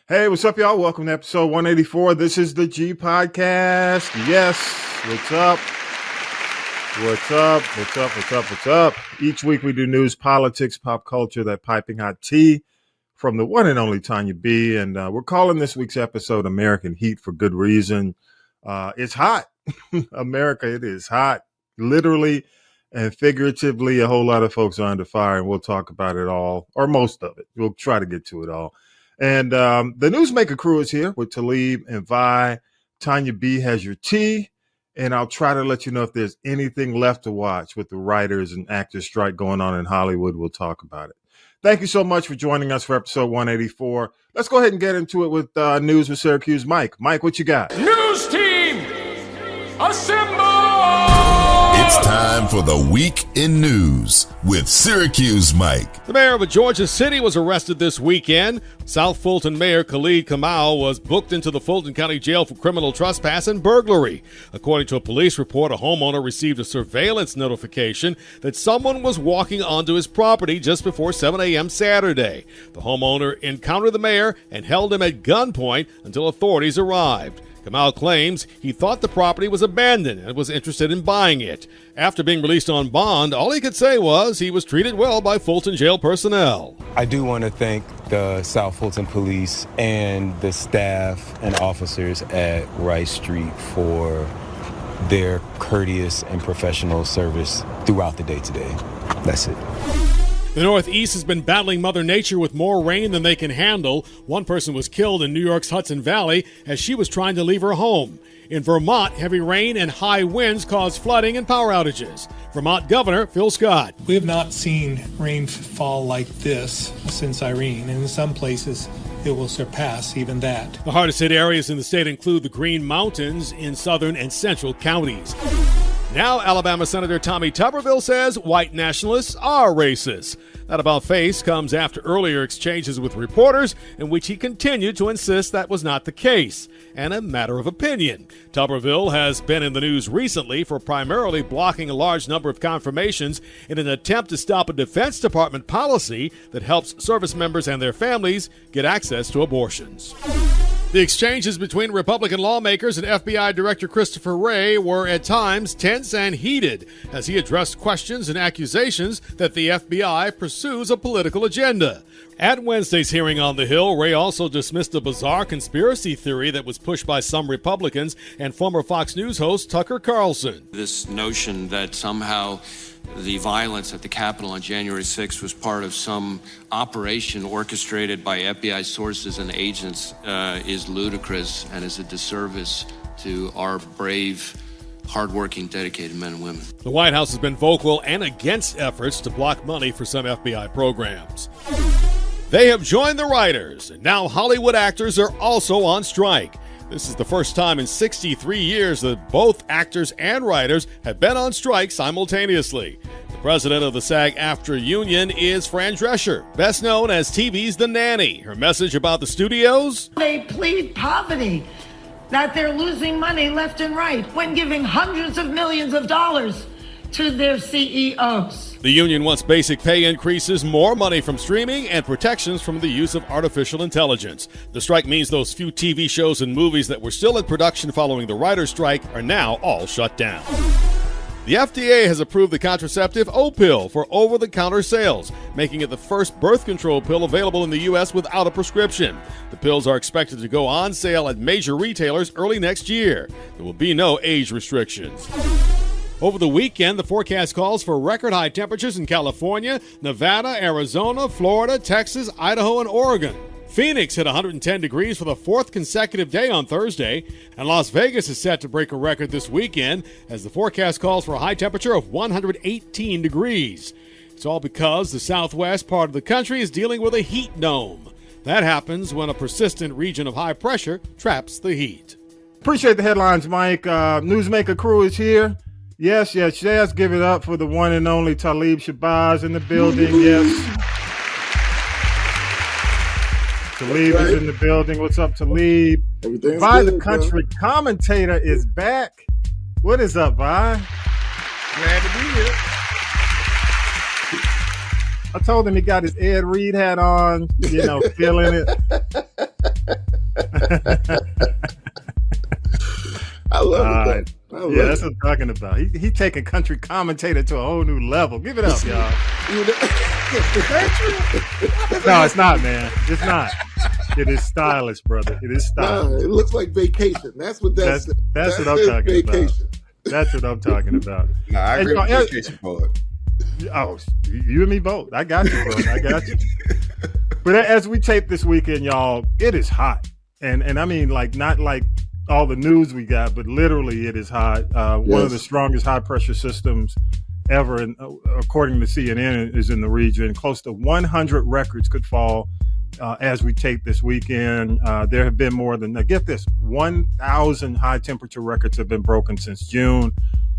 Hey, what's up, y'all? Welcome to episode 184. This is the G Podcast. Yes, what's up? What's up? What's up? What's up? What's up? Each week we do news, politics, pop culture, that piping hot tea from the one and only Tonya B. And we're calling this week's episode American Heat for good reason. It's hot. America, it is hot. Literally and figuratively, a whole lot of folks are under fire, and we'll talk about it all, or most of it. We'll try to get to it all. And the Newsmaker crew is here with Talib and Vi. Tonya B has your tea, and I'll try to let you know if there's anything left to watch with the writers and actors strike going on in Hollywood. We'll talk about it. Thank you so much for joining us for episode 184. Let's go ahead and get into it with news with Syracuse Mike. Mike, what you got? News team, assemble! It's time for the Week in News with Syracuse Mike. The mayor of Georgia City was arrested this weekend. South Fulton Mayor Khalid Kamau was booked into the Fulton County Jail for criminal trespass and burglary. According to a police report, a homeowner received a surveillance notification that someone was walking onto his property just before 7 a.m. Saturday. The homeowner encountered the mayor and held him at gunpoint until authorities arrived. Kamau claims he thought the property was abandoned and was interested in buying it. After being released on bond, all he could say was he was treated well by Fulton jail personnel. I do want to thank the South Fulton Police and the staff and officers at Rice Street for their courteous and professional service throughout the day today. That's it. The Northeast has been battling Mother Nature with more rain than they can handle. One person was killed in New York's Hudson Valley as she was trying to leave her home. In Vermont, heavy rain and high winds caused flooding and power outages. Vermont Governor Phil Scott. We have not seen rainfall like this since Irene, and in some places it will surpass even that. The hardest hit areas in the state include the Green Mountains in southern and central counties. Now, Alabama Senator Tommy Tuberville says white nationalists are racist. That about face comes after earlier exchanges with reporters in which he continued to insist that was not the case, and a matter of opinion. Tuberville has been in the news recently for primarily blocking a large number of confirmations in an attempt to stop a Defense Department policy that helps service members and their families get access to abortions. The exchanges between Republican lawmakers and FBI Director Christopher Wray were at times tense and heated as he addressed questions and accusations that the FBI pursues a political agenda. At Wednesday's hearing on the Hill, Wray also dismissed a bizarre conspiracy theory that was pushed by some Republicans and former Fox News host Tucker Carlson. This notion that somehow the violence at the Capitol on January 6th was part of some operation orchestrated by FBI sources and agents is ludicrous and is a disservice to our brave, hardworking, dedicated men and women. The White House has been vocal and against efforts to block money for some FBI programs. They have joined the writers, and now Hollywood actors are also on strike. This is the first time in 63 years that both actors and writers have been on strike simultaneously. The president of the SAG-AFTRA union is Fran Drescher, best known as TV's The Nanny. Her message about the studios? They plead poverty, that they're losing money left and right when giving hundreds of millions of dollars to their CEOs. The union wants basic pay increases, more money from streaming, and protections from the use of artificial intelligence. The strike means those few TV shows and movies that were still in production following the writer's strike are now all shut down. The FDA has approved the contraceptive O-pill for over-the-counter sales, making it the first birth control pill available in the U.S. without a prescription. The pills are expected to go on sale at major retailers early next year. There will be no age restrictions. Over the weekend, the forecast calls for record-high temperatures in California, Nevada, Arizona, Florida, Texas, Idaho, and Oregon. Phoenix hit 110 degrees for the fourth consecutive day on Thursday, and Las Vegas is set to break a record this weekend as the forecast calls for a high temperature of 118 degrees. It's all because the southwest part of the country is dealing with a heat dome. That happens when a persistent region of high pressure traps the heat. Appreciate the headlines, Mike. Newsmaker crew is here. Yes, give it up for the one and only Talib Shabazz in the building. Yes. Talib is in the building. What's up, Talib? Everything's Vi, good, the country commentator, is back. What is up, Vi? Glad to be here. I told him he got his Ed Reed hat on, feeling it. I love it. Yeah, that's what I'm talking about. He taking country commentator to a whole new level. Give it up, y'all. No, it's not, man. It's not. It is stylish, brother. It is stylish. It looks like vacation. That's what that's what I'm talking about. That's what I'm talking about. Nah, I agree with the vacation part. Oh, you and me both. I got you, bro. I got you. But as we tape this weekend, y'all, it is hot. And I mean, like, not like all the news we got, but literally it is hot. One of the strongest high pressure systems ever, and according to CNN, is in the region. Close to 100 records could fall as we tape this weekend. There have been more than, get this, 1,000 high temperature records have been broken since June.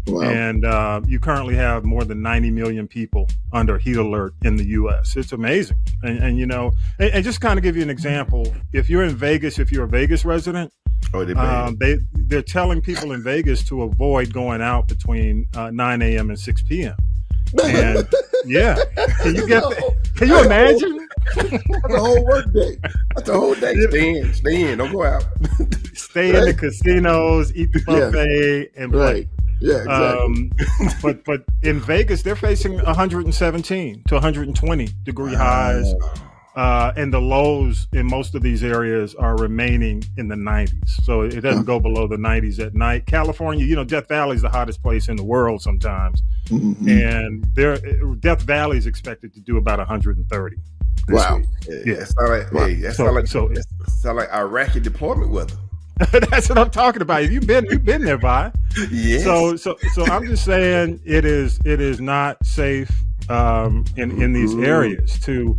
Wow. And you currently have more than 90 million people under heat alert in the U.S. It's amazing. And you know, and just kind of give you an example, if you're in Vegas, if you're a Vegas resident, they're telling people in Vegas to avoid going out between 9 a.m. and 6 p.m. And yeah, can you imagine? That's a whole work day. That's a whole day. Stay in. Don't go out. Stay in the casinos, eat the buffet, and play. Yeah, exactly. But in Vegas, they're facing 117 to 120 degree highs. And the lows in most of these areas are remaining in the 90s. So it doesn't go below the 90s at night. California, you know, Death Valley is the hottest place in the world sometimes. Mm-hmm. And Death Valley is expected to do about 130. Wow. Week. Yeah. That sound like Iraqi deployment weather. That's what I'm talking about. You've been there, Vi. Yes. So I'm just saying it is not safe in these areas to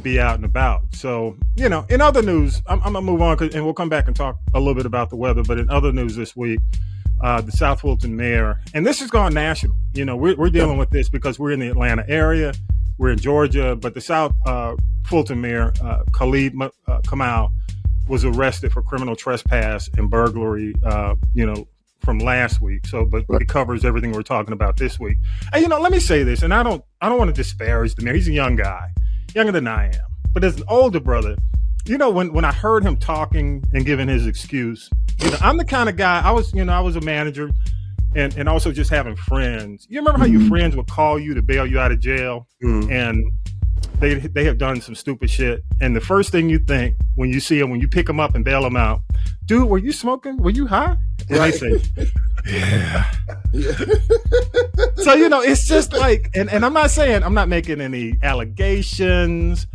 be out and about. So, you know, in other news, I'm gonna move on, and we'll come back and talk a little bit about the weather. But in other news this week, the South Fulton mayor, and this has gone national. You know, we're dealing with this because we're in the Atlanta area, we're in Georgia, but the South Fulton mayor, Talib was arrested for criminal trespass and burglary, from last week. So, but it covers everything we're talking about this week. And, you know, let me say this, and I don't want to disparage the mayor. He's a young guy, younger than I am. But as an older brother, you know, when I heard him talking and giving his excuse, you know, I'm the kind of guy, I was a manager and also just having friends. You remember how your friends would call you to bail you out of jail? And they have done some stupid shit, and the first thing you think when you see them, when you pick them up and bail them out, dude, were you smoking? Were you high? And they say, yeah. So, you know, it's just like, and I'm not making any allegations.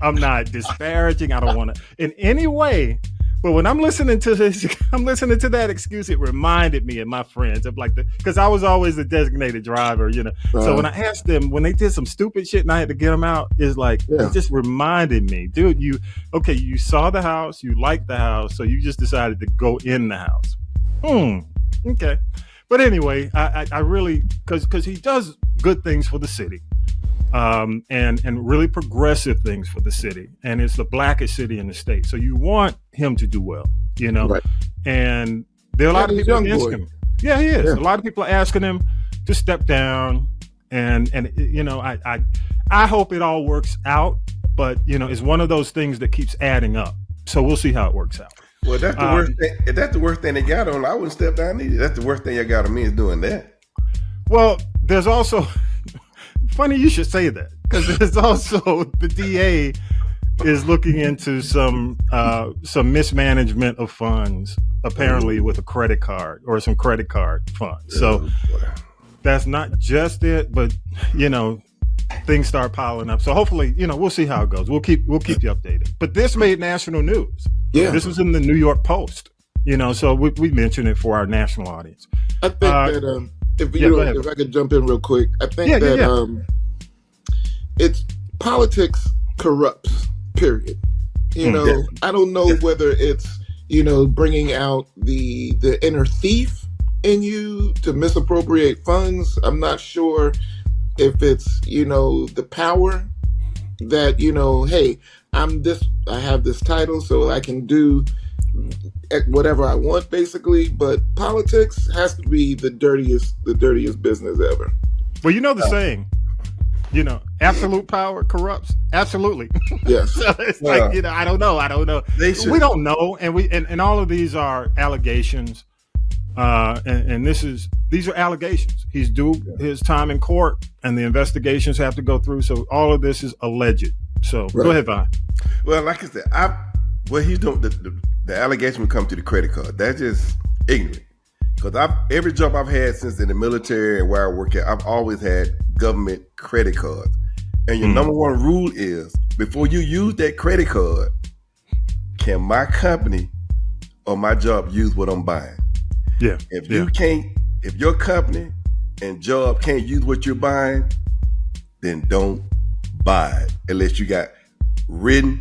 I'm not disparaging. I don't want to in any way. But when I'm listening to that excuse, it reminded me of my friends of because I was always the designated driver, you know. So when I asked them, when they did some stupid shit and I had to get them out, it just reminded me, dude, you saw the house, you liked the house, so you just decided to go in the house. Okay. But anyway, I really, because he does good things for the city. And really progressive things for the city, and it's the blackest city in the state. So you want him to do well, you know. Right. And there are a lot of people against him. Yeah, he is. Yeah. A lot of people are asking him to step down, and you know, I hope it all works out. But you know, it's one of those things that keeps adding up. So we'll see how it works out. Well, that's the worst thing. If that's the worst thing they got on, I wouldn't step down either. That's the worst thing you got on me is doing that. Well, there's also. Funny you should say that, because there's also the DA is looking into some mismanagement of funds, apparently with a credit card or some credit card funds. So that's not just it, but you know, things start piling up. So hopefully, you know, we'll see how it goes. We'll keep you updated. But this made national news. Yeah, this was in the New York Post. You know, so we mentioned it for our national audience. I think that. If I could jump in real quick, I think that it's politics corrupts, period. You know, definitely. I don't know whether it's, you know, bringing out the inner thief in you to misappropriate funds. I'm not sure if it's, you know, the power that, you know, hey, I have this title so I can do whatever I want, basically. But politics has to be the dirtiest business ever. Well, you know the saying, Absolute power corrupts. Absolutely. Yes. So it's like, I don't know. We don't know. And all of these are allegations. And these are allegations. He's due his time in court, and the investigations have to go through. So all of this is alleged. So go ahead, Vaughn. Well, like I said, what he's doing, the allegation would come to the credit card. That's just ignorant. Because every job I've had since in the military and where I work at, I've always had government credit cards. And your number one rule is, before you use that credit card, can my company or my job use what I'm buying? Yeah. If your company and job can't use what you're buying, then don't buy it unless you got written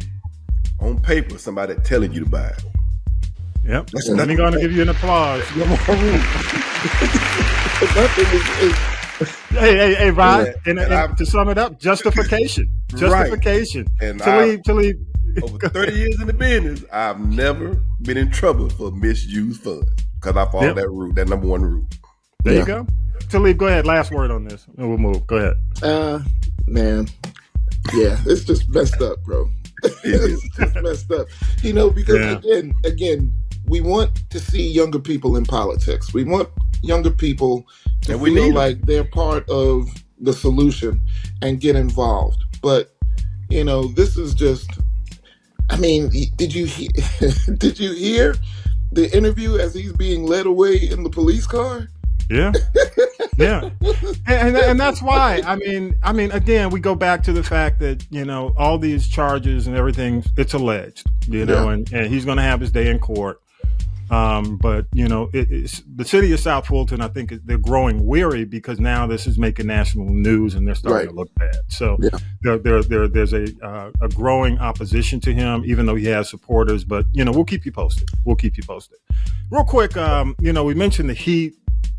on paper somebody telling you to buy it. Yep. I'm going to give you an applause. Hey, Rod. And to sum it up, justification. Justification. Right. And Talib. Over 30 years in the business, I've never been in trouble for misused funds because I follow that number one rule. There you go. Talib, go ahead. Last word on this, and we'll move. Go ahead. Man. Yeah, it's just messed up, bro. It's just messed up. Because again, we want to see younger people in politics. We want younger people to feel like they're part of the solution and get involved. But, this is just, did you hear the interview as he's being led away in the police car? Yeah. Yeah. And that's why, again, we go back to the fact that, all these charges and everything, it's alleged, and he's going to have his day in court. But it's the city of South Fulton. I think they're growing weary because now this is making national news and they're starting to look bad. So there's a growing opposition to him, even though he has supporters. But we'll keep you posted. Real quick, we mentioned the heat.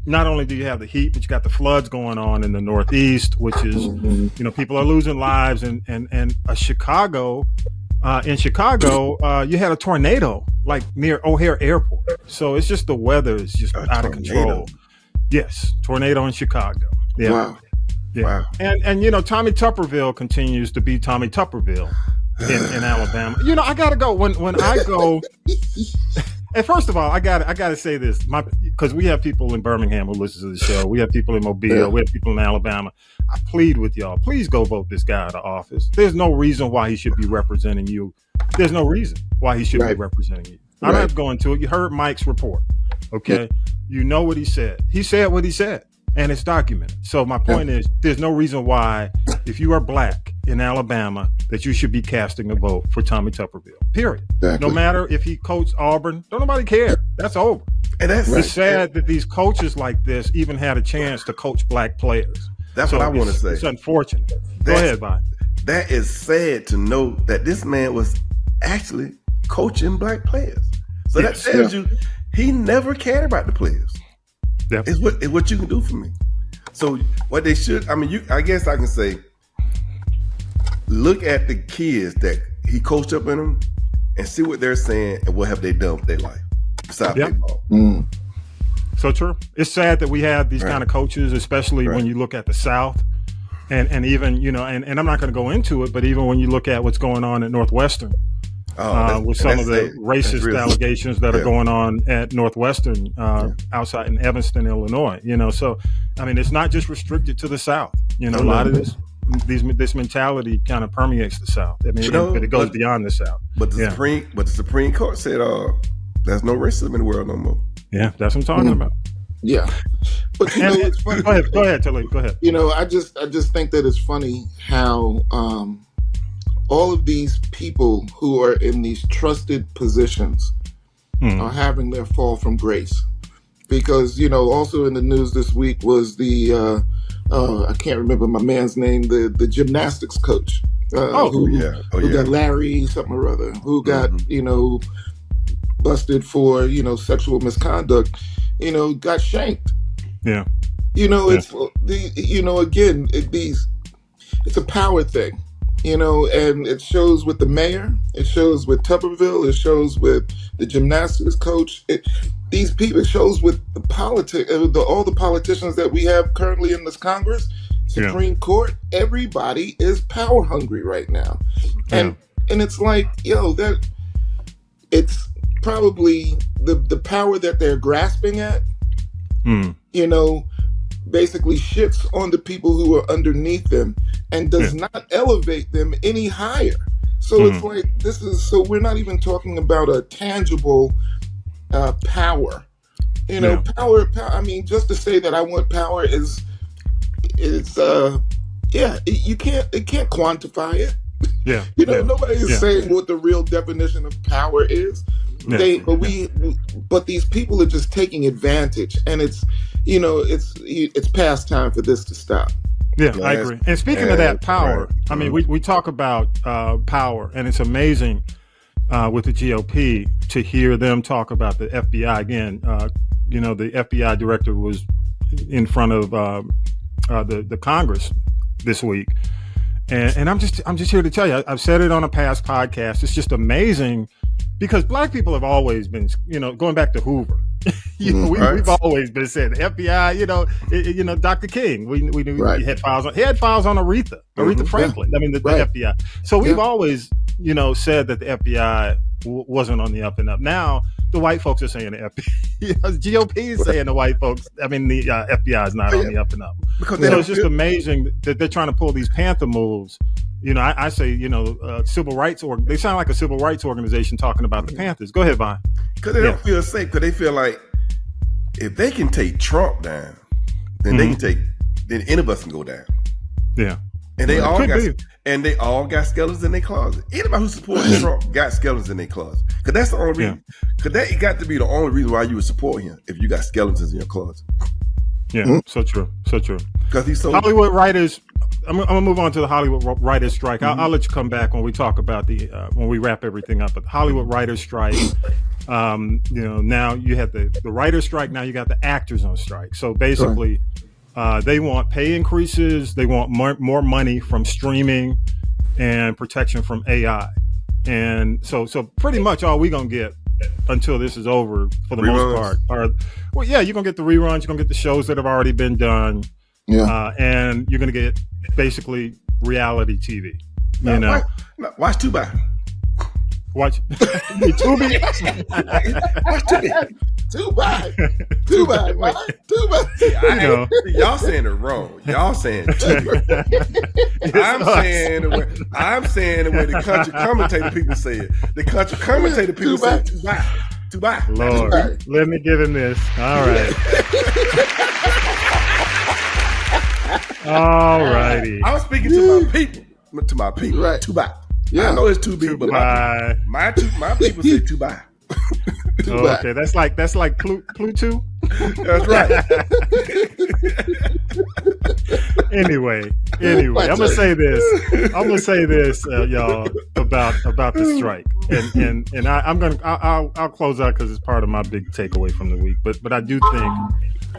Not only do you have the heat, but you got the floods going on in the Northeast, which is people are losing lives, and Chicago. In Chicago, you had a tornado like near O'Hare Airport. So it's just the weather is just out of control. Yes, tornado in Chicago. Yeah. Wow. Yeah. Wow. And Tommy Tuberville continues to be Tommy Tuberville in Alabama. I gotta go when I go. And first of all, I gotta say this, because we have people in Birmingham who listen to the show. We have people in Mobile. We have people in Alabama. I plead with y'all, please go vote this guy out of office. There's no reason why he should be representing you. There's no reason why he should be representing you. I'm not going to it. You heard Mike's report. Okay. You know what he said. He said what he said, and it's documented. So my point is, there's no reason why, if you are black in Alabama, that you should be casting a vote for Tommy Tuberville. Period. Exactly. No matter if he coached Auburn, don't nobody care. That's over. And it's sad that these coaches like this even had a chance to coach black players. That's what I want to say. It's unfortunate. Go ahead, Bob. That is sad to know that this man was actually coaching black players. So that tells you he never cared about the players. Yeah. It's what you can do for me. So what they should, I guess I can say, look at the kids that he coached up in them and see what they're saying and what have they done with their life besides baseball. So true. It's sad that we have these kind of coaches, especially when you look at the South, and even and I'm not going to go into it, but even when you look at what's going on at Northwestern, with some of the racist allegations that are going on at Northwestern outside in Evanston, Illinois. So it's not just restricted to the South. A lot of this mentality kind of permeates the South. But it goes beyond the South. But the Supreme Court said there's no racism in the world no more. Yeah, that's what I'm talking about. Yeah, but it's funny. Go ahead, Talib. Go ahead. I just think that it's funny how all of these people who are in these trusted positions are having their fall from grace. Because also in the news this week was the I can't remember my man's name, the gymnastics coach. Who got Larry something or other, who got busted for sexual misconduct, got shanked. Yeah. It's again, it's a power thing, and it shows with the mayor, it shows with Tuberville, it shows with the gymnastics coach. These people, it shows with the all the politicians that we have currently in this Congress. Supreme Court, everybody is power hungry right now. And it's like, that it's probably the power that they're grasping at, basically shits on the people who are underneath them and does not elevate them any higher. So it's like, so we're not even talking about a tangible power. Power. I mean, just to say that I want power it can't quantify it. Yeah. Nobody is saying what the real definition of power is. But these people are just taking advantage, and it's past time for this to stop. Yeah, I agree. And speaking of that power, I mean, we talk about power, and it's amazing with the GOP to hear them talk about the FBI again. The FBI director was in front of the Congress this week, and I'm just here to tell you, I've said it on a past podcast. It's just amazing because Black people have always been, going back to Hoover. We've always been saying the FBI. Dr. King. We knew he had files on. He had files on Aretha Franklin. I mean, the FBI. So we've always, said that the FBI wasn't on the up and up. Now the white folks are saying the FBI. GOP is saying the white folks. I mean, the FBI is not on the up and up. So it's just amazing that they're trying to pull these Panther moves. I say, civil rights, or they sound like a civil rights organization talking about the Panthers. Go ahead, Vaughn. Because they don't feel safe. Because they feel like if they can take Trump down, then then any of us can go down. Yeah. And they all got skeletons in their closet. Anybody who supports Trump got skeletons in their closet. Because that's the only reason. Because that got to be the only reason why you would support him, if you got skeletons in your closet. Yeah, so true. Because he's so Hollywood writers. I'm gonna move on to the Hollywood writers' strike. I'll let you come back when we talk about when we wrap everything up. But Hollywood writers' strike. Now you have the writers' strike. Now you got the actors on strike. So basically, they want pay increases. They want more money from streaming and protection from AI. And so pretty much all we're gonna get until this is over, for the most part, you're gonna get the reruns. You're gonna get the shows that have already been done. And you're going to get basically reality TV. Watch Tubi. Watch Tubi. Watch Tubi. Y'all saying it wrong. Y'all saying Tubi. I'm saying the way the country commentator people say it. The country commentator people say Tubi. Lord, let me give him this. All right. All righty. I was speaking to my people. Right. Tubi. Yeah. I know it's Tubi, but my people say Tubi. Okay, that's like Pluto. That's right. Anyway, I'm gonna say this, y'all, about the strike, and I'll close out because it's part of my big takeaway from the week. But I do think.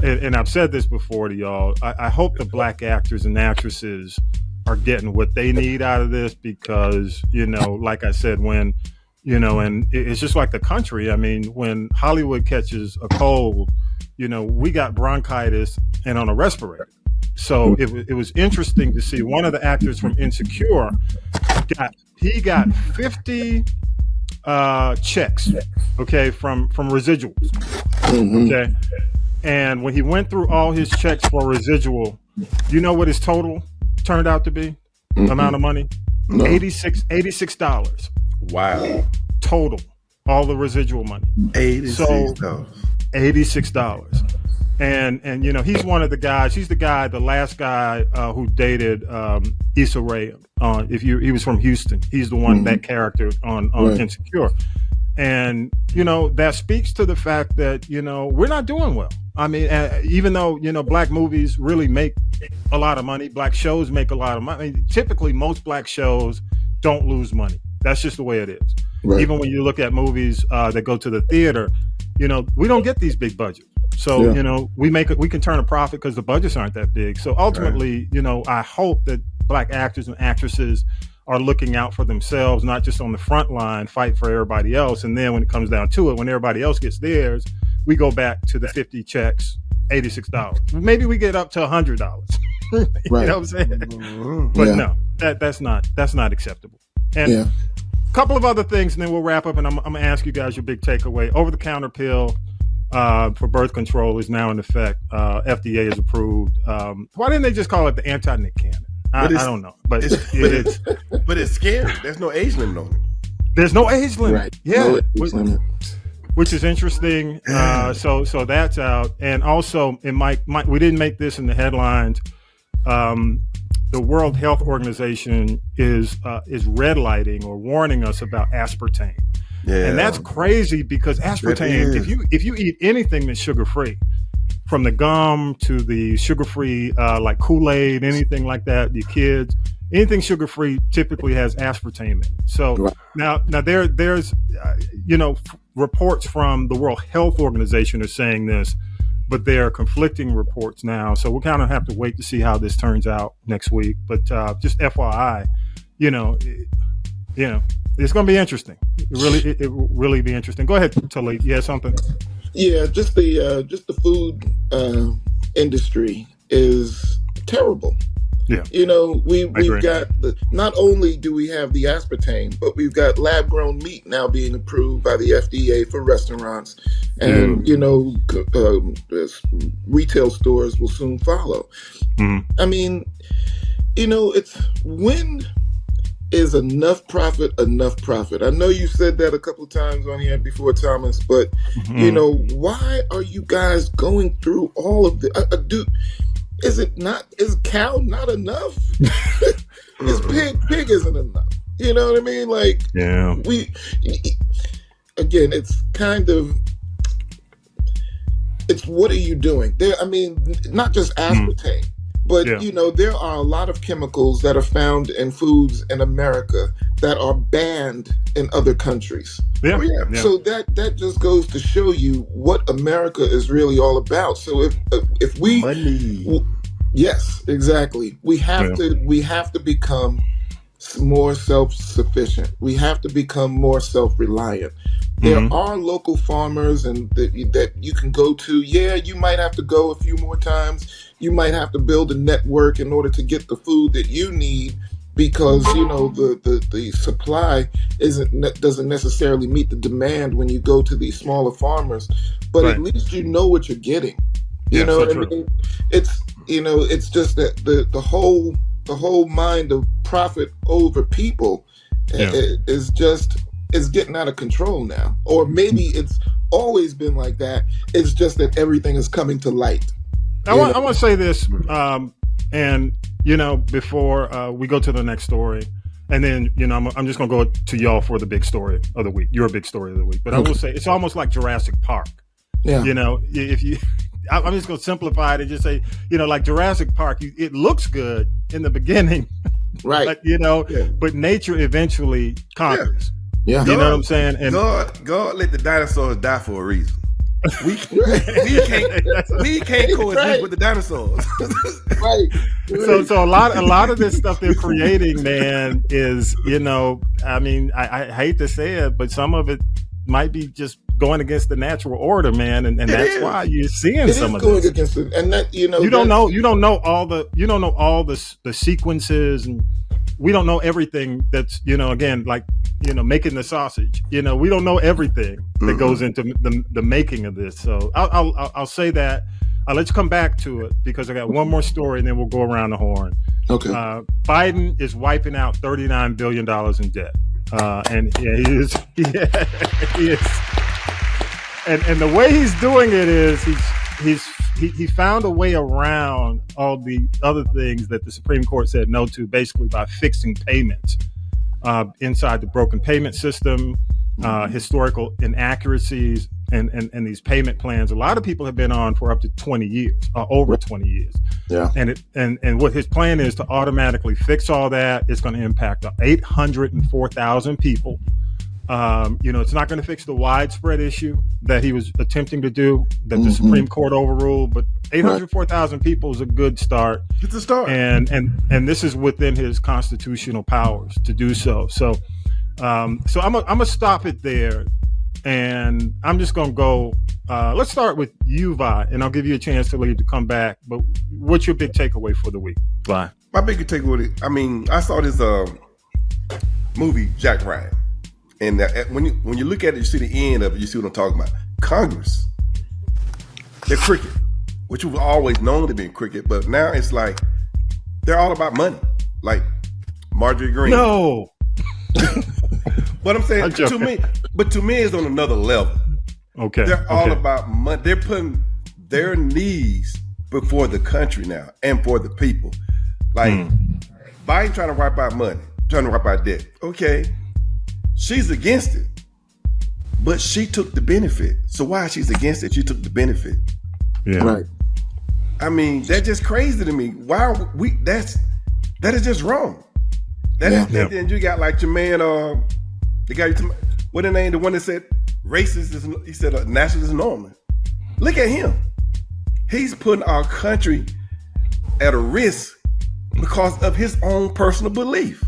And I've said this before to y'all, I hope the Black actors and actresses are getting what they need out of this because, like I said, when, and it's just like the country. I mean, when Hollywood catches a cold, we got bronchitis and on a respirator. So it was interesting to see one of the actors from Insecure got 50 checks, okay, from residuals, okay. And when he went through all his checks for residual, you know what his total turned out to be? Amount of money? No. $86. Wow. Total. All the residual money. $86. So, $86. And he's one of the guys. He's the last guy who dated Issa Rae. He was from Houston. He's the one, that character on Insecure. And, that speaks to the fact that, we're not doing well. I mean, even though, Black movies really make a lot of money, Black shows make a lot of money. I mean, typically, most Black shows don't lose money. That's just the way it is. Right. Even when you look at movies that go to the theater, we don't get these big budgets. So, we can turn a profit because the budgets aren't that big. So ultimately, I hope that Black actors and actresses are looking out for themselves, not just on the front line, fight for everybody else. And then when it comes down to it, when everybody else gets theirs, we go back to the 50 checks, $86. Maybe we get up to $100. You know what I'm saying? But no, that's not acceptable. And a couple of other things, and then we'll wrap up. And I'm gonna ask you guys your big takeaway. Over-the-counter pill for birth control is now in effect. FDA is approved. Why didn't they just call it the anti-Nick cannon? I don't know, but it's scary. There's no age limit on it. There's no age limit. Right. Yeah. No age limit. Which is interesting. So that's out. And also, we didn't make this in the headlines. The World Health Organization is red lighting or warning us about aspartame. Yeah. And that's crazy because aspartame, if you eat anything that's sugar-free, from the gum to the sugar-free like Kool-Aid, anything like that, your kids, anything sugar-free typically has aspartame in it. So now there's reports from the World Health Organization are saying this, but there are conflicting reports now. So we'll kind of have to wait to see how this turns out next week. But just FYI, it's going to be interesting. It will really be interesting. Go ahead, Talib. You had something? Yeah, just the food industry is terrible. Yeah. We've got not only do we have the aspartame, but we've got lab-grown meat now being approved by the FDA for restaurants, and retail stores will soon follow. I mean, it's when is enough profit enough profit? I know you said that a couple of times on here before, Thomas, but why are you guys going through all of the Is cow not enough? Is pig isn't enough? You know what I mean? Like, it's kind of, it's what are you doing? Not just aspartame, but there are a lot of chemicals that are found in foods in America that are banned in other countries. So that just goes to show you what America is really all about. So if we money. Yes, exactly. We have to become more self-sufficient. We have to become more self-reliant. There are local farmers and that you can go to. Yeah, you might have to go a few more times. You might have to build a network in order to get the food that you need, because the supply doesn't necessarily meet the demand when you go to these smaller farmers. But at least you know what you're getting. You know what I mean? It's just that the whole mind of profit over people is getting out of control now. Or maybe it's always been like that. It's just that everything is coming to light. I want to say this, and before we go to the next story, and then I'm just going to go to y'all for the big story of the week. Your big story of the week, but I will say it's almost like Jurassic Park. Yeah. If you. I'm just going to simplify it and just say, like Jurassic Park, it looks good in the beginning, right? But nature eventually conquers. Yeah. You know what I'm saying? And God let the dinosaurs die for a reason. We can't coexist with the dinosaurs. Right. So a lot of this stuff they're creating, man, is I hate to say it, but some of it might be just going against the natural order, man, and that's why you're seeing some of this. Against it, and that you don't know all the sequences, and we don't know everything that's making the sausage. We don't know everything that goes into the making of this. So I'll say that. I'll let you come back to it because I got one more story, and then we'll go around the horn. Okay. Biden is wiping out $39 billion in debt, and he is. And the way he's doing it is he found a way around all the other things that the Supreme Court said no to, basically by fixing payments inside the broken payment system, historical inaccuracies, and these payment plans. A lot of people have been on for up to 20 years, over 20 years. Yeah. And what his plan is to automatically fix all that. It's going to impact 804,000 people. It's not going to fix the widespread issue that he was attempting to do, that the Supreme Court overruled, but 804,000 people is a good start. It's a start. And this is within his constitutional powers to do so. So I'm gonna stop it there, and I'm just going to go Let's start with you, Vi, and I'll give you a chance to leave to come back. But what's your big takeaway for the week, Vi? My biggest takeaway, I saw this movie, Jack Ryan. And when you look at it, you see the end of it, you see what I'm talking about. Congress, they're crooked, which we've always known to be crooked, but now it's like they're all about money, like Marjorie Greene. No. But I'm saying, to me, it's on another level. Okay. They're all about money. They're putting their needs before the country now and for the people. Like, Biden trying to wipe out money, trying to wipe out debt. Okay. She's against it, but she took the benefit. So why she's against it? She took the benefit. Yeah. Right. I mean, that's just crazy to me. Why are we? That is just wrong. Then you got like your man, the guy. What the name? The one that said racist is. He said nationalist is normal. Look at him. He's putting our country at a risk because of his own personal belief.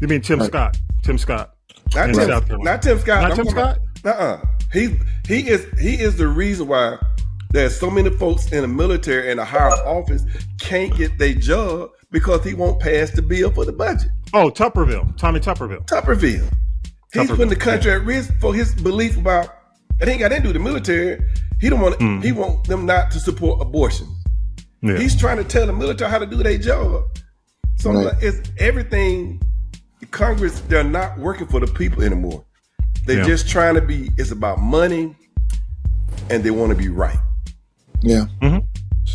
You mean Tim Scott? Tim Scott. Not Tim Scott. Not Tim Scott? He is the reason why there's so many folks in the military and a higher office can't get their job because he won't pass the bill for the budget. Oh, Tuberville. Tommy Tuberville. He's putting the country at risk for his belief about. It ain't got anything to do with the military. He don't want. He want them not to support abortion. Yeah. He's trying to tell the military how to do their job. So it's everything. Congress, they're not working for the people anymore. They're just trying to be. It's about money, and they want to be right. Yeah. Mm-hmm.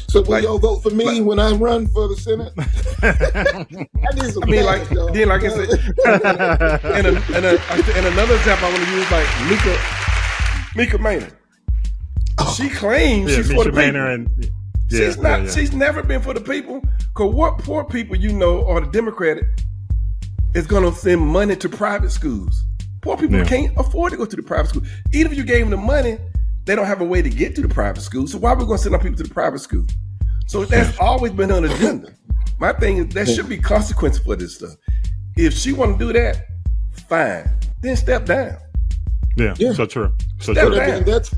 So will y'all vote for me when I run for the Senate? I need some cash, then like I said, and another example I want to use like Mika Maynard. She claims she's for the people. She's never been for the people. Because what poor people are the Democratic is going to send money to private schools. Poor people can't afford to go to the private school. Even if you gave them the money, they don't have a way to get to the private school. So why are we going to send our people to the private school? So that's always been an agenda. My thing is there should be consequences for this stuff. If she want to do that, fine. Then step down. Yeah. So true. So true. And that's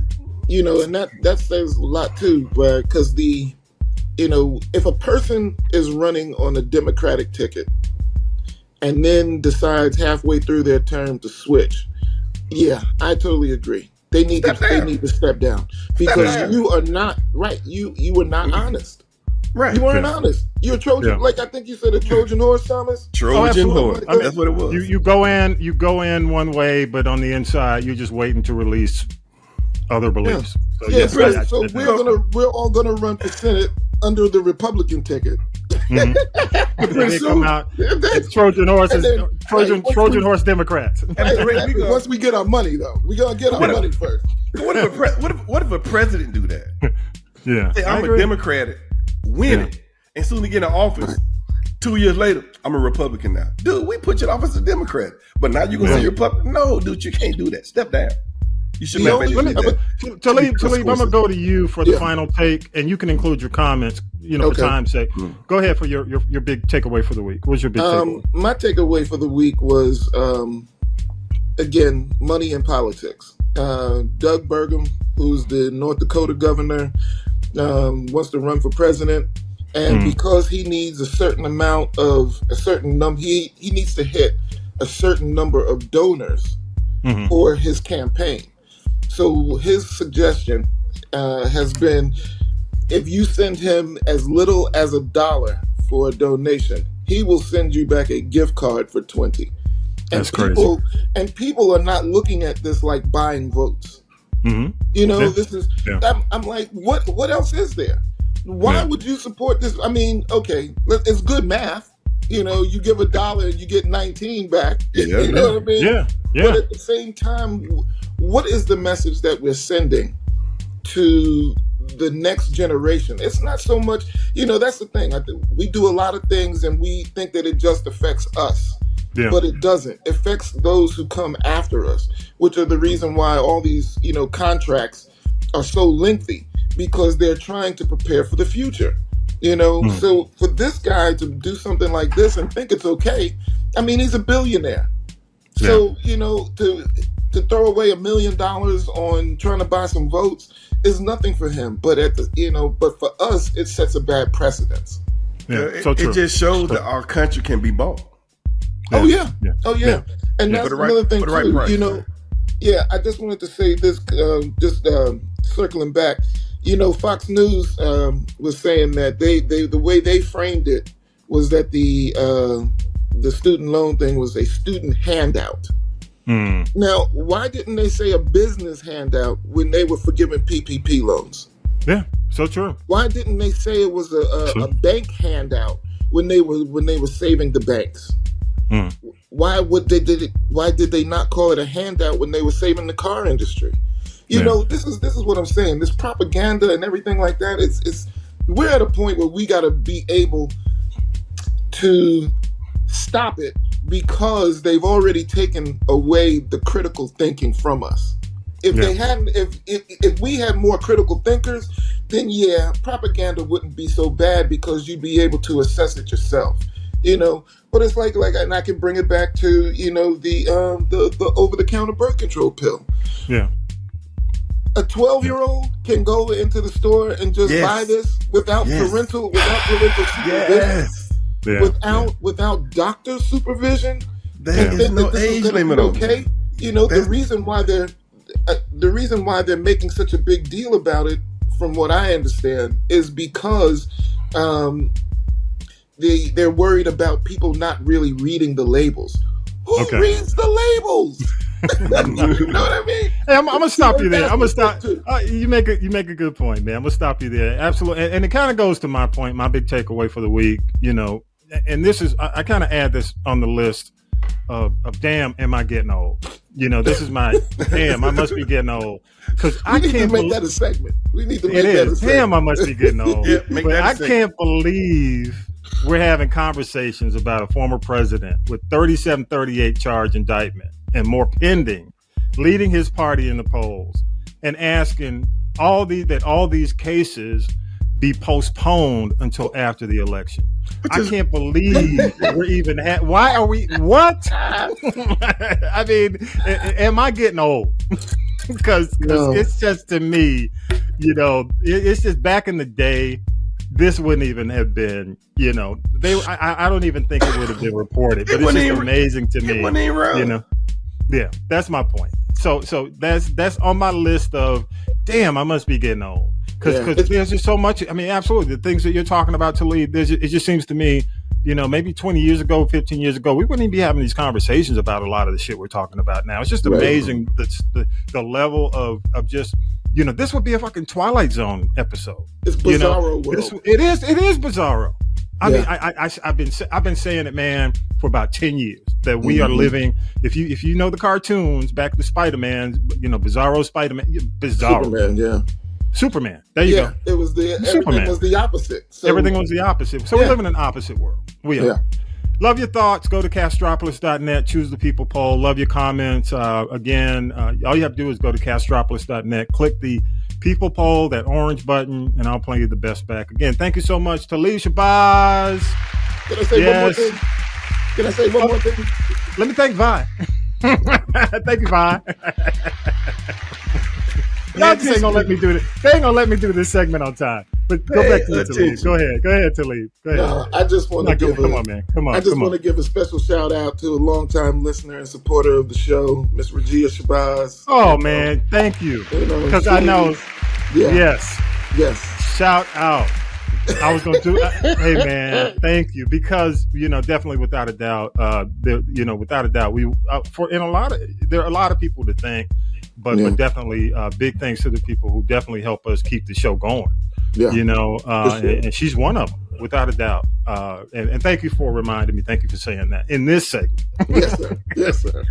and that says a lot too, because if a person is running on a Democratic ticket and then decides halfway through their term to switch, I totally agree. They need to step down because you are not right. You were not honest. Right. You weren't honest. You're a Trojan, like I think you said, a Trojan horse, Thomas. Trojan horse. That's what it was. You go in one way, but on the inside, you're just waiting to release other beliefs. So we're all gonna run for Senate under the Republican ticket. They come out. It's Trojan horses. Trojan horse Democrats. Once we get our money, though, we gotta get our money first. What if a president do that? Yeah, say, I'm a Democrat, win it, and soon to get in office. 2 years later, I'm a Republican now. Dude, we put you in office as a Democrat, but now you're gonna say you're Republican. No, dude, you can't do that. Step down. You should never do that. Talib, I'm gonna go to you for the final take, and you can include your comments. For time's sake. Go ahead for your big takeaway for the week. What's your big takeaway? My takeaway for the week was again, money in politics. Doug Burgum, who's the North Dakota governor, wants to run for president, and because he needs a certain amount of he needs to hit a certain number of donors for his campaign. So his suggestion has been, if you send him as little as $1 for a donation, he will send you back a gift card for $20. That's crazy. And people are not looking at this like buying votes. This is. I'm like, what else is there? Why would you support this? I mean, okay, it's good math. You give $1 and you get 19 back. You know what I mean? Yeah. But at the same time, what is the message that we're sending to the next generation? It's not so much, that's the thing. We do a lot of things and we think that it just affects us. Yeah. But it doesn't. It affects those who come after us, which are the reason why all these, contracts are so lengthy, because they're trying to prepare for the future. So for this guy to do something like this and think it's okay, I mean, he's a billionaire. So, to to throw away $1 million on trying to buy some votes is nothing for him. But but for us, it sets a bad precedence. Yeah, it just shows that our country can be bought. Yeah. Oh yeah. And that's another thing too. Right price, yeah, I just wanted to say this, circling back. Fox News was saying that the way they framed it was that the student loan thing was a student handout. Now, why didn't they say a business handout when they were forgiving PPP loans? Yeah, so true. Why didn't they say it was a bank handout when they were saving the banks? Why did they not call it a handout when they were saving the car industry? This is what I'm saying. This propaganda and everything like that. We're at a point where we got to be able to stop it because they've already taken away the critical thinking from us. If they hadn't, if we had more critical thinkers, then propaganda wouldn't be so bad because you'd be able to assess it yourself. But it's like, and I can bring it back to the over-the-counter birth control pill. Yeah. A 12-year-old can go into the store and just buy this without parental supervision, without doctor supervision. There's no age limit on it. The reason why they're making such a big deal about it, from what I understand, is because they're worried about people not really reading the labels. Who reads the labels? You know what I mean? Hey, I'm gonna stop you there. I'm gonna stop. You make a good point, man. I'm gonna stop you there. Absolutely, and it kind of goes to my point, my big takeaway for the week. And this is I kind of add this on the list of damn, am I getting old? This is my damn, I must be getting old because I can't make that a segment. We need to make that a segment. Damn, I must be getting old. But I can't believe we're having conversations about a former president with 3738 charge indictment and more pending, leading his party in the polls, and asking all these cases be postponed until after the election. I can't believe we're even why are we what? I mean, am I getting old? Because it's just, to me, it's just back in the day, this wouldn't even have been, I don't even think it would have been reported. But it's just amazing to me. It wasn't even real. Yeah, that's my point. So that's on my list of, damn, I must be getting old. Because there's just so much. I mean, absolutely, the things that you're talking about, Talib, it just seems to me, maybe 20 years ago, 15 years ago, we wouldn't even be having these conversations about a lot of the shit we're talking about now. It's just amazing the level of just, this would be a fucking Twilight Zone episode. It's bizarro world. It is bizarro. I mean, I've been saying it, man, for about 10 years that we are living. If you know the cartoons, back to Spider-Man, Bizarro Spider-Man, Bizarro. Superman. There you go. It was everything was the opposite. So, everything was the opposite. So we live in an opposite world. We are. Yeah. Love your thoughts. Go to castropolis.net. Choose the people poll. Love your comments. Again, all you have to do is go to castropolis.net. Click the people poll, that orange button, and I'll play you the best back. Again, thank you so much, Talib Shabazz. Can I say one more thing? Can I say one more thing? Let me thank Vi. Thank you, Vi. Y'all just ain't gonna let me do this. They ain't gonna let me do this segment on time. But go back to Talib. Go ahead, Talib. Go ahead. No, I just want to give. Come on, man. Come on. I just want to give a special shout out to a longtime listener and supporter of the show, Miss Regia Shabazz. Oh man, thank you. Because I know. Yeah. Yes. Shout out. I was gonna do. Hey man, thank you, because definitely without a doubt, there are a lot of people to thank. But definitely big thanks to the people who definitely help us keep the show going. Yeah. And she's one of them, without a doubt. And thank you for reminding me. Thank you for saying that in this segment. Yes, sir.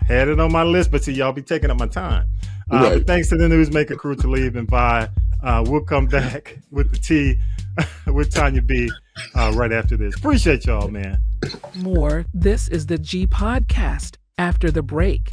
Had it on my list, but see, y'all be taking up my time. But thanks to the Newsmaker crew, Talib and Vi. We'll come back with the tea with Tonya B right after this. Appreciate y'all, man. More. This is the G Podcast after the break.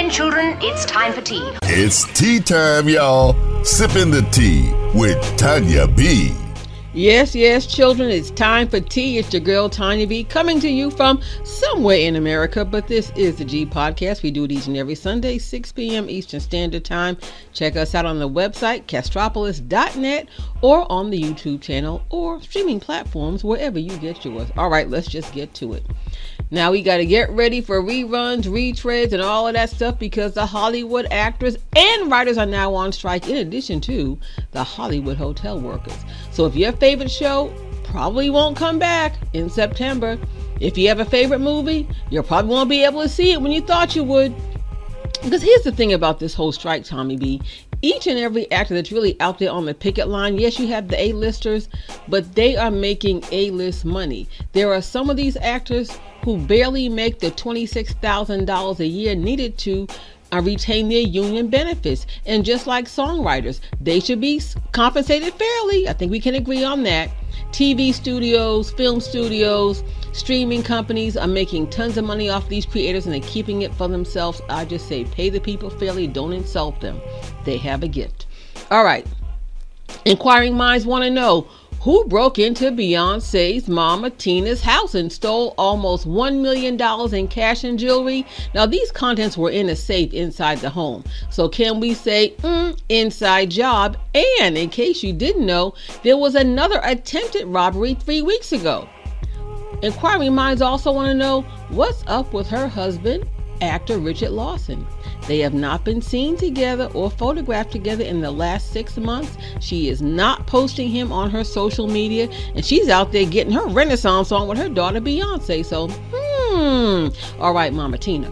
in, children. It's time for tea. It's tea time, y'all. Sippin' the tea with Tonya B. Yes, children, it's time for tea. It's your girl, Tonya B, coming to you from somewhere in America, but this is the G Podcast. We do it each and every Sunday, 6 p.m. Eastern Standard Time. Check us out on the website, castropolis.net, or on the YouTube channel, or streaming platforms, wherever you get yours. All right, let's just get to it. Now we got to get ready for reruns, retreads, and all of that stuff because the Hollywood actors and writers are now on strike, in addition to the Hollywood hotel workers. So if your favorite show probably won't come back in September, if you have a favorite movie, you probably won't be able to see it when you thought you would. Because here's the thing about this whole strike, Tommy B. Each and every actor that's really out there on the picket line, yes, you have the A-listers, but they are making A-list money. There are some of these actors who barely make the $26,000 a year needed to retain their union benefits. And just like songwriters, they should be compensated fairly. I think we can agree on that. TV studios, film studios, streaming companies are making tons of money off these creators and they're keeping it for themselves. I just say pay the people fairly, don't insult them. They have a gift. All right. Inquiring minds want to know, who broke into Beyonce's mama Tina's house and stole almost $1 million in cash and jewelry? Now, these contents were in a safe inside the home. So can we say, inside job? And in case you didn't know, there was another attempted robbery 3 weeks ago. Inquiring minds also want to know, what's up with her husband, actor Richard Lawson? They have not been seen together or photographed together in the last 6 months. She is not posting him on her social media, and she's out there getting her Renaissance on with her daughter Beyonce. So, all right, Mama Tina.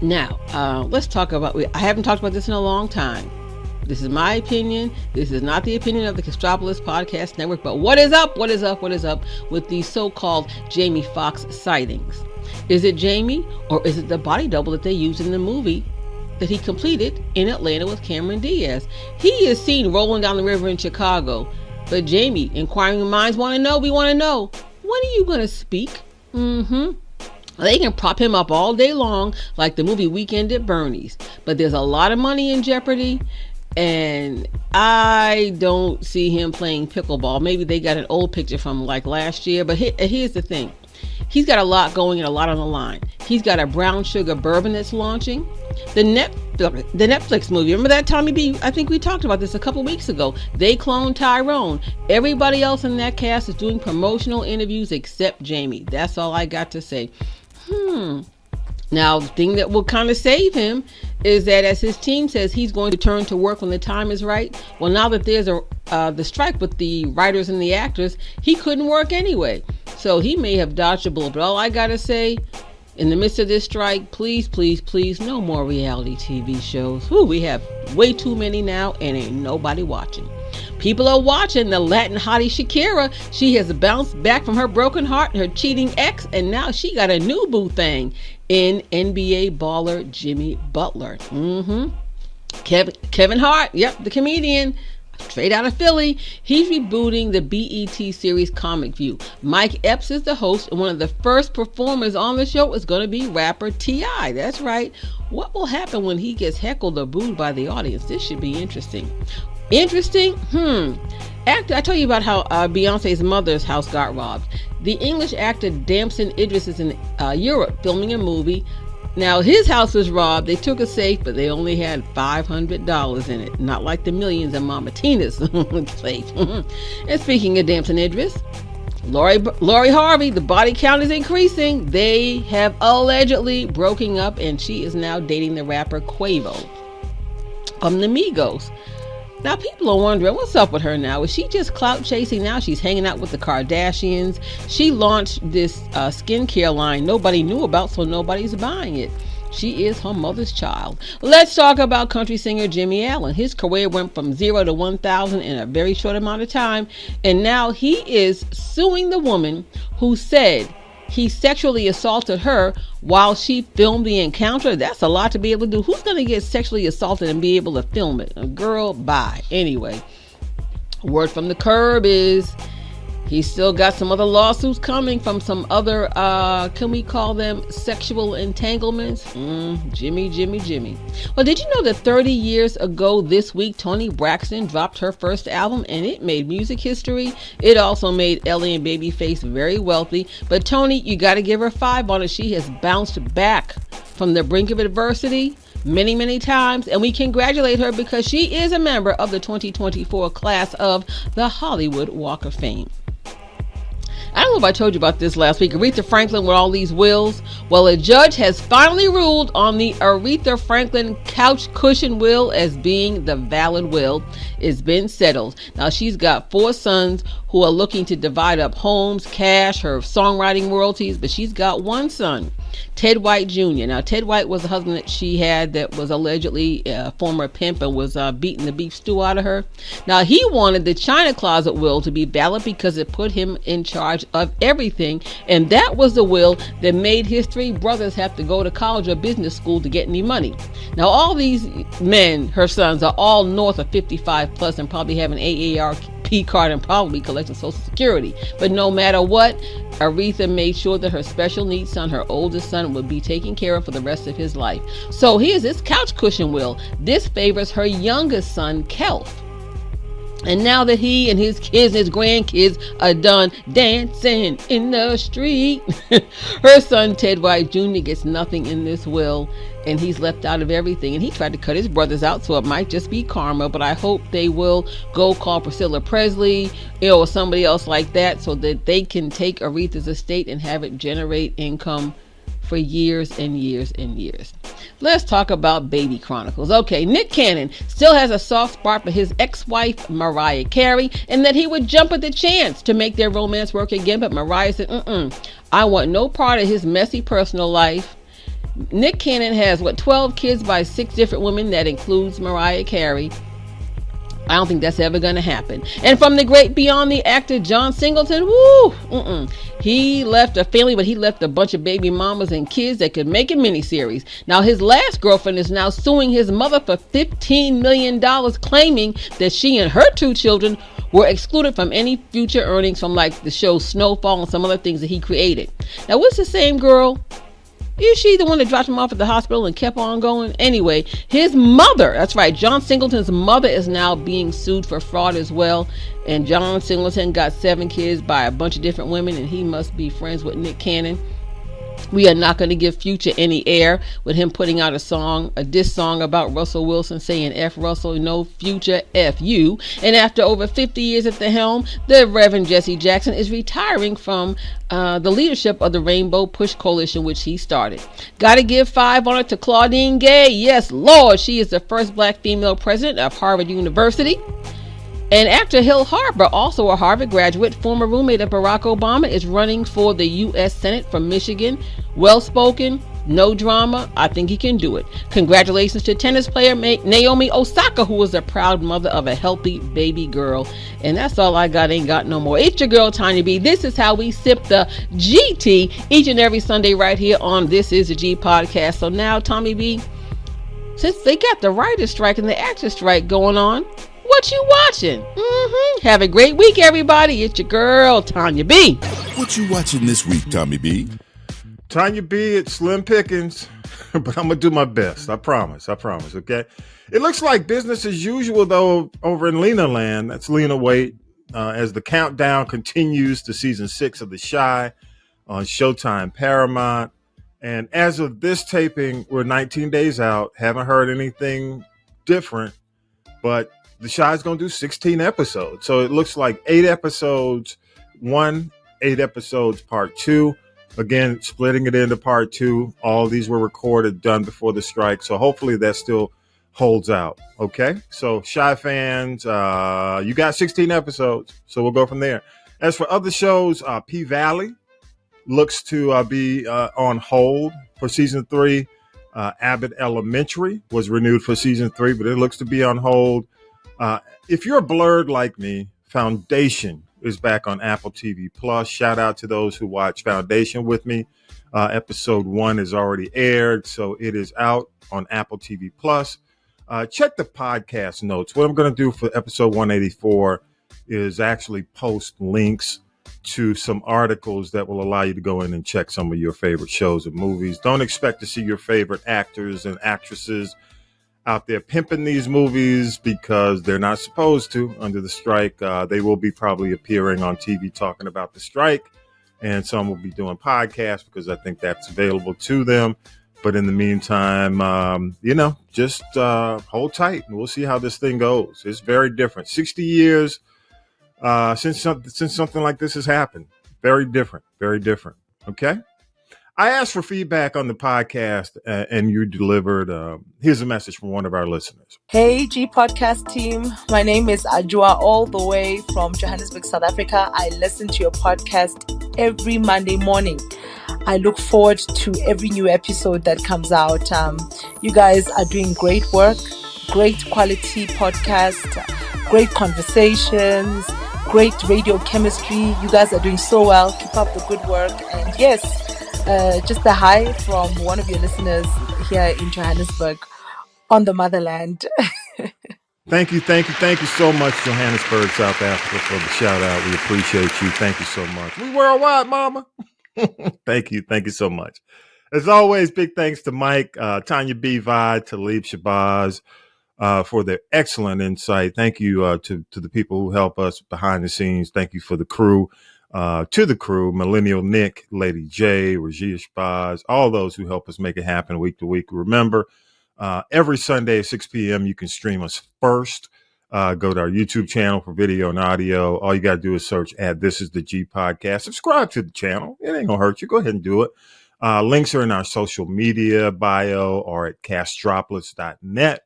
Now, let's talk about, I haven't talked about this in a long time. This is my opinion. This is not the opinion of the Castropolis Podcast Network, but what is up with these so-called Jamie Foxx sightings? Is it Jamie, or is it the body double that they used in the movie that he completed in Atlanta with Cameron Diaz? He is seen rolling down the river in Chicago. But Jamie, inquiring minds want to know, we want to know, when are you going to speak? They can prop him up all day long like the movie Weekend at Bernie's. But there's a lot of money in jeopardy, and I don't see him playing pickleball. Maybe they got an old picture from like last year, but here's the thing. He's got a lot going and a lot on the line. He's got a brown sugar bourbon that's launching. The Netflix movie, remember that, Tommy B? I think we talked about this a couple weeks ago. They cloned Tyrone. Everybody else in that cast is doing promotional interviews except Jamie. That's all I got to say. Now, the thing that will kind of save him is that, as his team says, he's going to return to work when the time is right. Well, now that there's the strike with the writers and the actors, he couldn't work anyway. So he may have dodged a bullet. But all I got to say, in the midst of this strike, please, no more reality TV shows. We have way too many now and ain't nobody watching. People are watching the Latin hottie Shakira. She has bounced back from her broken heart and her cheating ex, and now she got a new boo thing in NBA baller Jimmy Butler. Kevin Hart, the comedian, straight out of Philly. He's rebooting the BET series Comic View. Mike Epps is the host, and one of the first performers on the show is going to be rapper T.I. That's right. What will happen when he gets heckled or booed by the audience? This should be interesting. Actor, I tell you about how Beyonce's mother's house got robbed. The English actor Damson Idris is in Europe filming a movie. Now, his house was robbed. They took a safe, but they only had $500 in it. Not like the millions in Mama Tina's safe. And speaking of Damson Idris, Lori Harvey, the body count is increasing. They have allegedly broken up, and she is now dating the rapper Quavo from the Migos. Now, people are wondering, what's up with her now? Is she just clout chasing now? She's hanging out with the Kardashians. She launched this skincare line nobody knew about, so nobody's buying it. She is her mother's child. Let's talk about country singer Jimmy Allen. His career went from 0 to 1,000 in a very short amount of time, and now he is suing the woman who said he sexually assaulted her while she filmed the encounter. That's a lot to be able to do. Who's going to get sexually assaulted and be able to film it? A girl, bye. Anyway, word from the curb is He's still got some other lawsuits coming from some other, can we call them sexual entanglements? Jimmy. Well, did you know that 30 years ago this week, Toni Braxton dropped her first album and it made music history? It also made Ellie and Babyface very wealthy. But Toni, you got to give her 5 on it. She has bounced back from the brink of adversity many times, and we congratulate her because she is a member of the 2024 class of the Hollywood Walk of Fame. I don't know if I told you about this last week. Aretha Franklin with all these wills. Well, a judge has finally ruled on the Aretha Franklin couch cushion will as being the valid will. It's been settled. Now, she's got 4 sons who are looking to divide up homes, cash, her songwriting royalties, but she's got 1 son, Ted White Jr. Now, Ted White was the husband that she had that was allegedly a former pimp and was beating the beef stew out of her. Now, he wanted the China Closet will to be valid because it put him in charge of everything, and that was the will that made his 3 brothers have to go to college or business school to get any money. Now, all these men, her sons, are all north of 55 plus and probably have an AARP card and probably collecting Social Security. But no matter what, Aretha made sure that her special needs son, her oldest son, would be taken care of for the rest of his life. So here's this couch cushion will. This favors her youngest son, Kelf. And now that he and his kids and his grandkids are done dancing in the street, her son Ted White Jr. gets nothing in this will, and he's left out of everything. And he tried to cut his brothers out, so it might just be karma, but I hope they will go call Priscilla Presley, or somebody else like that, so that they can take Aretha's estate and have it generate income for years and years and years. Let's talk about Baby Chronicles. Okay, Nick Cannon still has a soft spot for his ex-wife Mariah Carey, and that he would jump at the chance to make their romance work again, but Mariah said, I want no part of his messy personal life. Nick Cannon has 12 kids by 6 different women. That includes Mariah Carey. I don't think that's ever going to happen. And from the great beyond the actor John Singleton, he left a family, but he left a bunch of baby mamas and kids that could make a miniseries. Now, his last girlfriend is now suing his mother for $15 million, claiming that she and her 2 children were excluded from any future earnings from like the show Snowfall and some other things that he created. Now, what's the same girl? Is she the one that dropped him off at the hospital and kept on going? Anyway, his mother, that's right, John Singleton's mother is now being sued for fraud as well. And John Singleton got 7 kids by a bunch of different women, and he must be friends with Nick Cannon. We are not going to give Future any air with him putting out a diss song about Russell Wilson saying F Russell, no Future, F you. And after over 50 years at the helm, the Reverend Jesse Jackson is retiring from the leadership of the Rainbow Push Coalition, which he started. Got to give 5 on it to Claudine Gay. Yes, Lord, she is the first black female president of Harvard University. And actor Hill Harper, also a Harvard graduate, former roommate of Barack Obama, is running for the U.S. Senate from Michigan. Well-spoken, no drama. I think he can do it. Congratulations to tennis player Naomi Osaka, who is a proud mother of a healthy baby girl. And that's all I got. Ain't got no more. It's your girl, Tonya B. This is how we sip the GT each and every Sunday right here on This Is the G podcast. So now, Tommy B, since they got the writer's strike and the actor's strike going on, what you watching? Have a great week, everybody. It's your girl, Tonya B. What you watching this week, Tommy B? Tonya B, it's slim pickings, but I'm going to do my best. I promise, okay? It looks like business as usual, though, over in Lena Land. That's Lena Waite, as the countdown continues to season 6 of The Chi on Showtime Paramount. And as of this taping, we're 19 days out. Haven't heard anything different, but The Chi is going to do 16 episodes. So it looks like 8 episodes, 8 episodes, part 2. Again, splitting it into part 2. All these were recorded, done before the strike. So hopefully that still holds out. Okay. So Chi fans, you got 16 episodes. So we'll go from there. As for other shows, P-Valley looks to be on hold for season 3. Abbott Elementary was renewed for season 3, but it looks to be on hold. If you're blurred like me, Foundation is back on Apple TV Plus. Shout out to those who watch Foundation with me. Episode 1 is already aired, so it is out on Apple TV Plus. Check the podcast notes. What I'm going to do for episode 184 is actually post links to some articles that will allow you to go in and check some of your favorite shows and movies. Don't expect to see your favorite actors and actresses out there pimping these movies because they're not supposed to under the strike. They will be probably appearing on TV talking about the strike, and some will be doing podcasts because I think that's available to them. But in the meantime, just hold tight and we'll see how this thing goes. It's very different. 60 years since something like this has happened. Very different. Very different. Okay. I asked for feedback on the podcast and you delivered. Here's a message from one of our listeners. Hey, G Podcast team. My name is Ajua, all the way from Johannesburg, South Africa. I listen to your podcast every Monday morning. I look forward to every new episode that comes out. You guys are doing great work, great quality podcast, great conversations, great radio chemistry. You guys are doing so well. Keep up the good work. And yes, just a hi from one of your listeners here in Johannesburg on the motherland. Thank you so much, Johannesburg, South Africa, for the shout out. We appreciate you. Thank you so much. We worldwide, mama. Thank you so much. As always, big thanks to Mike, Tonya B. Talib, Shabazz, for their excellent insight. Thank you to the people who help us behind the scenes. Thank you for the crew. To the crew, Millennial Nick, Lady J, Regia Shabazz, all those who help us make it happen week to week. Remember, every Sunday at 6 p.m., you can stream us first. Go to our YouTube channel for video and audio. All you got to do is search This Is the G Podcast. Subscribe to the channel. It ain't going to hurt you. Go ahead and do it. Links are in our social media bio or at castdroplets.net.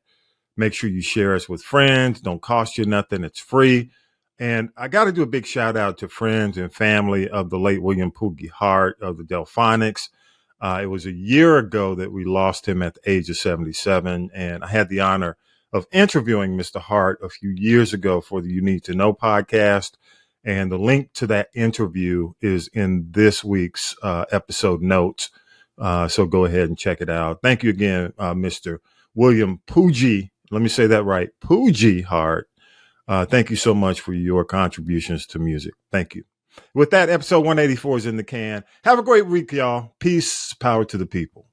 Make sure you share us with friends. Don't cost you nothing. It's free. And I got to do a big shout out to friends and family of the late William Poogie Hart of the Delphonics. It was a year ago that we lost him at the age of 77. And I had the honor of interviewing Mr. Hart a few years ago for the You Need to Know podcast. And the link to that interview is in this week's episode notes. So go ahead and check it out. Thank you again, Mr. William Poogie. Let me say that right. Poogie Hart. Thank you so much for your contributions to music. Thank you. With that, episode 184 is in the can. Have a great week, y'all. Peace, power to the people.